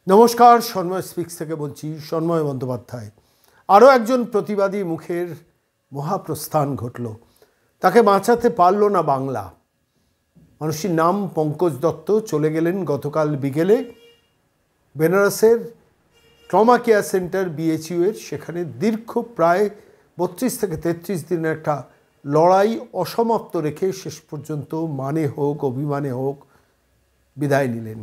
নমস্কার, সন্ময় স্পিক্স থেকে বলছি, সন্ময় বন্দ্যোপাধ্যায়। আরও একজন প্রতিবাদী মুখের মহাপ্রস্থান ঘটল। তাকে বাঁচাতে পারল না বাংলা। মানুষটির নাম পঙ্কজ দত্ত। চলে গেলেন গতকাল বিকেলে বেনারসের ট্রমা কেয়ার সেন্টার BHU এর সেখানে দীর্ঘ প্রায় 32 থেকে 33 দিনের একটা লড়াই অসমাপ্ত রেখে শেষ পর্যন্ত মানে হোক অভিমানে হোক বিদায় নিলেন।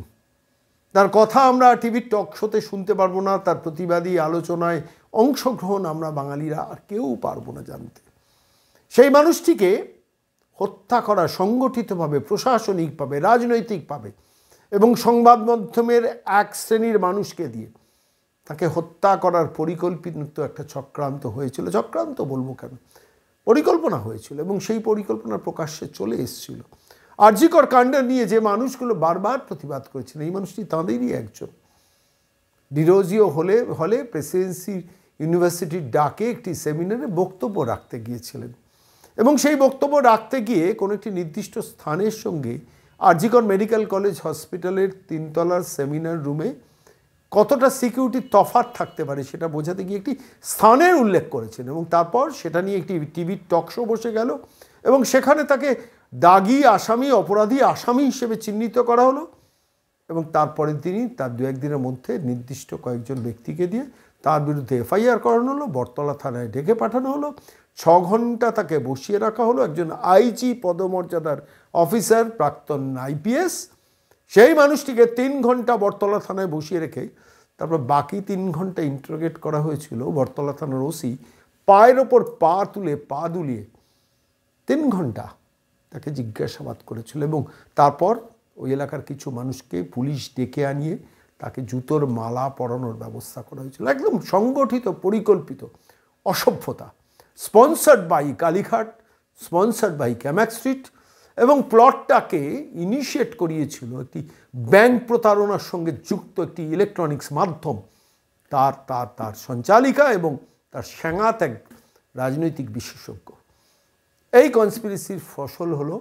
তার কথা আমরা টিভির টক শোতে শুনতে পারবো না, তার প্রতিবাদী আলোচনায় অংশগ্রহণ আমরা বাঙালিরা আর কেউ পারবো না জানতে। সেই মানুষটিকে হত্যা করা সংগঠিতভাবে, প্রশাসনিকভাবে, রাজনৈতিকভাবে এবং সংবাদ মাধ্যমের এক শ্রেণীর মানুষকে দিয়ে তাকে হত্যা করার পরিকল্পিত একটা চক্রান্ত হয়েছিল। চক্রান্ত বলবো কেন, পরিকল্পনা হয়েছিল এবং সেই পরিকল্পনা প্রকাশ্যে চলে এসেছিল। আর.জি. কর কাণ্ড নিয়ে যে মানুষগুলো বারবার প্রতিবাদ করেছেন, এই মানুষটি তাঁদেরই একজন। ডিরোজিও হলে প্রেসিডেন্সি ইউনিভার্সিটির ডাকে একটি সেমিনারে বক্তব্য রাখতে গিয়েছিলেন এবং সেই বক্তব্য রাখতে গিয়ে কোনো একটি নির্দিষ্ট স্থানের সঙ্গে আর.জি. কর মেডিকেল কলেজ হসপিটালের 3 তলার সেমিনার রুমে কতটা সিকিউরিটি তফাৎ থাকতে পারে সেটা বোঝাতে গিয়ে একটি স্থানের উল্লেখ করেছেন এবং তারপর সেটা নিয়ে একটি টিভির টক শো বসে গেল এবং সেখানে তাকে দাগি আসামি, অপরাধী আসামি হিসেবে চিহ্নিত করা হলো এবং তারপরের দিনই তার 2-1 দিনের মধ্যে নির্দিষ্ট কয়েকজন ব্যক্তিকে দিয়ে তার বিরুদ্ধে FIR করানো হলো, বটতলা থানায় ডেকে পাঠানো হলো, 6 ঘন্টা তাকে বসিয়ে রাখা হলো। একজন IG পদমর্যাদার অফিসার, প্রাক্তন IPS, সেই মানুষটিকে 3 ঘন্টা বটতলা থানায় বসিয়ে রেখে তারপর বাকি 3 ঘন্টা ইন্টারোগেট করা হয়েছিল বটতলা থানার OC পায়ের ওপর পা তুলে, পা দুলিয়ে 3 ঘন্টা তাকে জিজ্ঞাসাবাদ করেছিল এবং তারপর ওই এলাকার কিছু মানুষকে পুলিশ ডেকে আনিয়ে তাকে জুতোর মালা পরানোর ব্যবস্থা করা হয়েছিল। একদম সংগঠিত, পরিকল্পিত অসভ্যতা। Sponsored by Kalighat, sponsored by Camac street এবং প্লটটাকে ইনিশিয়েট করিয়েছিল একটি ব্যাংক প্রতারণার সঙ্গে যুক্ত একটি ইলেকট্রনিক্স মাধ্যম, তার সঞ্চালিকা এবং তার স্যাঙাত এক রাজনৈতিক বিশেষজ্ঞ। এই কনস্পিরেসির ফসল হলো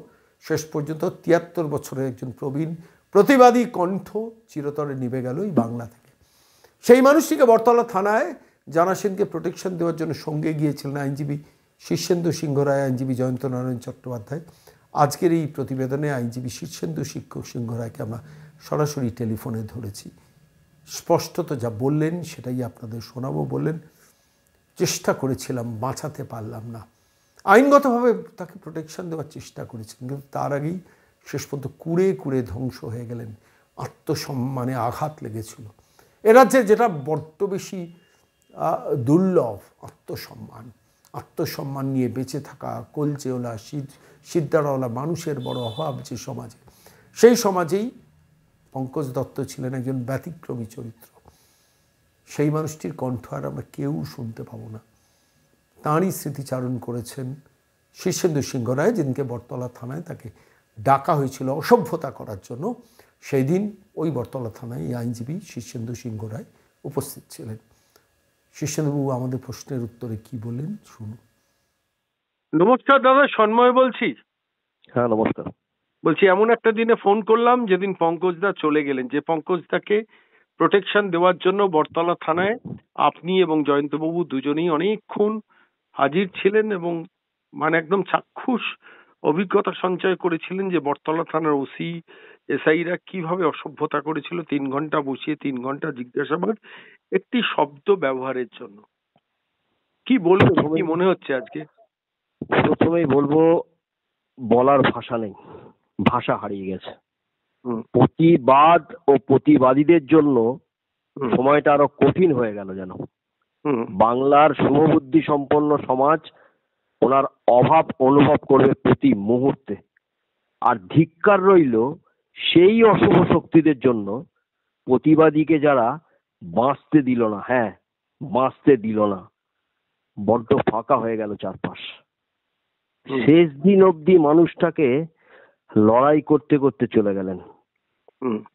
শেষ পর্যন্ত 73 বছরের একজন প্রবীণ প্রতিবাদী কণ্ঠ চিরতরে নিভে গেল এই বাংলা থেকে। সেই মানুষটিকে বটতলা থানায় জানা সেনকে প্রোটেকশন দেওয়ার জন্য সঙ্গে গিয়েছিলেন আইনজীবী শীর্ষেন্দু সিংহ রায়, আইনজীবী জয়ন্ত নারায়ণ চট্টোপাধ্যায়। আজকের এই প্রতিবেদনে আইনজীবী শীর্ষেন্দু সিংহ রায়কে আমরা সরাসরি টেলিফোনে ধরেছি। স্পষ্টত যা বললেন সেটাই আপনাদের শোনাবো। বললেন, চেষ্টা করেছিলাম, বাঁচাতে পারলাম না। আইনগতভাবে তাকে প্রোটেকশন দেওয়ার চেষ্টা করেছিলেন, কিন্তু তার আগেই শেষ পর্যন্ত কুড়ে কুড়ে ধ্বংস হয়ে গেলেন। আত্মসম্মানে আঘাত লেগেছিল। এ রাজ্যে যেটা বড্ড বেশি দুর্লভ, আত্মসম্মান নিয়ে বেঁচে থাকা, কলচেওয়ালা, সিদ্ধারওয়ালা মানুষের বড় অভাব যে সমাজে, সেই সমাজেই পঙ্কজ দত্ত ছিলেন একজন ব্যতিক্রমী চরিত্র। সেই মানুষটির কণ্ঠ আর আমরা কেউ শুনতে পাবো না। তাঁরই স্মৃতিচারণ করেছেন শীর্ষেন্দু সিংহ রায়, যেদিনকে বটতলা থানায় তাকে ডাকা হয়েছিল অসভ্যতা করার জন্য। সেই দিন ওই বটতলা থানায় আইনজীবী শীর্ষেন্দু সিংহ রায় উপস্থিত ছিলেন। শীর্ষেন্দুবাবু আমাদের প্রশ্নের উত্তরে কি বললেন শুনুন। নমস্কার দাদা, সন্ময় বলছি। হ্যাঁ নমস্কার। বলছি, এমন একটা দিনে ফোন করলাম যেদিন পঙ্কজদা চলে গেলেন, যে পঙ্কজদাকে প্রোটেকশন দেওয়ার জন্য বটতলা থানায় আপনি এবং জয়ন্তবাবু দুজনেই অনেকক্ষণ হাজির ছিলেন এবং মানে একদম চাক্ষুষ অভিজ্ঞতা সঞ্চয় করেছিলেন যে বটতলা থানার OC SIরা কিভাবে অসভ্যতা করেছিল। 3 ঘন্টা বসিয়ে 3 ঘন্টা জিজ্ঞাসাবাদ একটি শব্দ ব্যবহারের জন্য। কি বলবেন, কি মনে হচ্ছে আজকে? প্রথমেই বলবো, বলার ভাষা নেই, ভাষা হারিয়ে গেছে। প্রতিবাদ ও প্রতিবাদীদের জন্য সময়টা আরো কঠিন হয়ে গেল যেন। বাংলার শুভবুদ্ধি সম্পন্ন সমাজ ওনার অভাব অনুভব করবে প্রতি মুহূর্তে। আর ধিক্কার রইল সেই অশুভ শক্তিদের জন্য, প্রতিবাদীকে যারা বাঁচতে দিল না। হ্যাঁ, বাঁচতে দিল না। বড্ড ফাঁকা হয়ে গেল চারপাশ। শেষ দিন অবধি মানুষটাকে লড়াই করতে করতে চলে গেলেন।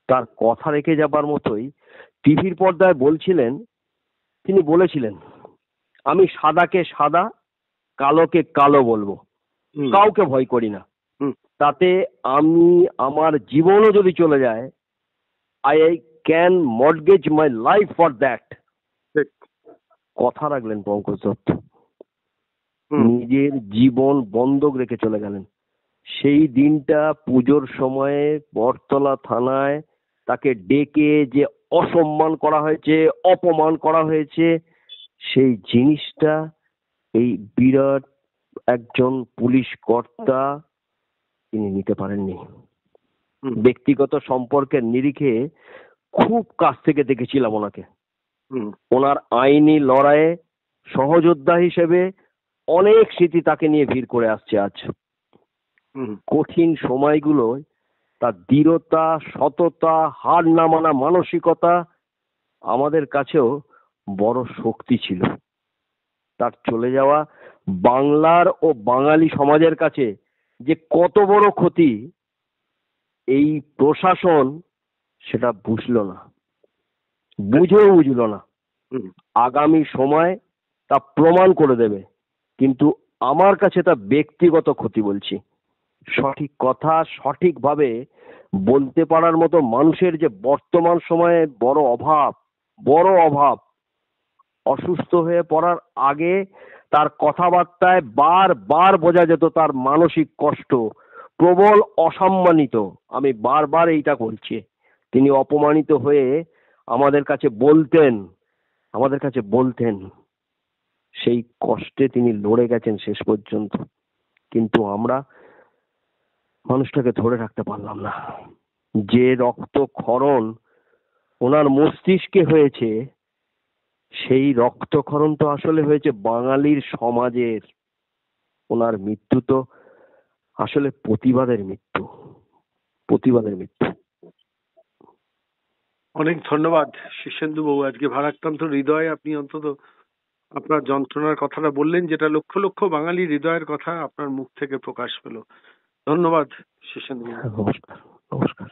তার কথা রেখে যাবার মতোই টিভির পর্দায় বলছিলেন, তিনি বলেছিলেন, আমি সাদাকে সাদা, কালোকে কালো বলবো, কাউকে ভয় করি না। তাতে আমি আমার জীবনও যদি চলে যায়, I can mortgage my life for that. ঠিক। কথা রাখলেন পঙ্কজ দত্ত, হুম, নিজের জীবন বন্ধক রেখে চলে গেলেন। সেই দিনটা পুজোর সময়ে বটতলা থানায় তাকে ডেকে যে অসম্মান করা হয়েছে, অপমান করা হয়েছে, সেই জিনিসটা এই বিরাট একজন পুলিশ কর্তা তিনি নিতে পারেননি। হুম, ব্যক্তিগত সম্পর্কের নিরিখে খুব কাছ থেকে দেখেছিলাম ওনাকে। হুম, ওনার আইনি লড়াইয়ে সহযোদ্ধা হিসেবে অনেক স্মৃতি তাকে নিয়ে ভিড় করে আসছে আজ। হুম, কঠিন সময়গুলো তার দৃঢ়তা, সততা, হার না মানা মানসিকতা আমাদের কাছেও বড় শক্তি ছিল। তার চলে যাওয়া বাংলার ও বাঙালি সমাজের কাছে যে কত বড় ক্ষতি, এই প্রশাসন সেটা বুঝলো না, বুঝলো না। হুম। আগামী সময় তা প্রমাণ করে দেবে, কিন্তু আমার কাছে তা ব্যক্তিগত ক্ষতি বলছি। সঠিক কথা সঠিকভাবে বলতে পারার মতো মানুষের যে বর্তমান সময়ে বড় অভাব। অসুস্থ হয়ে পড়ার আগে তার কথাবার্তায় বারবার বোঝা যেত তার মানসিক কষ্ট, প্রবল অসম্মানিত। আমি বারবার এইটা বলছি, তিনি অপমানিত হয়ে আমাদের কাছে বলতেন, সেই কষ্টে তিনি লড়ে গেছেন শেষ পর্যন্ত। কিন্তু আমরা মানুষটাকে ধরে রাখতে পারলাম না। যে রক্তক্ষরণ ওনার মস্তিষ্কে হয়েছে, সেই রক্তক্ষরণ তো আসলে হয়েছে বাঙালির সমাজের। ওনার মৃত্যু তো আসলে প্রতিবাদের মৃত্যু। অনেক ধন্যবাদ শীর্ষেন্দু বাবু। আজকে ভারাক্রান্ত হৃদয়ে আপনি অন্তত আপনার যন্ত্রণার কথাটা বললেন, যেটা লক্ষ লক্ষ বাঙালি হৃদয়ের কথা আপনার মুখ থেকে প্রকাশ পেল। ধন্যবাদ শীর্ষেন্দু বাবু। নমস্কার।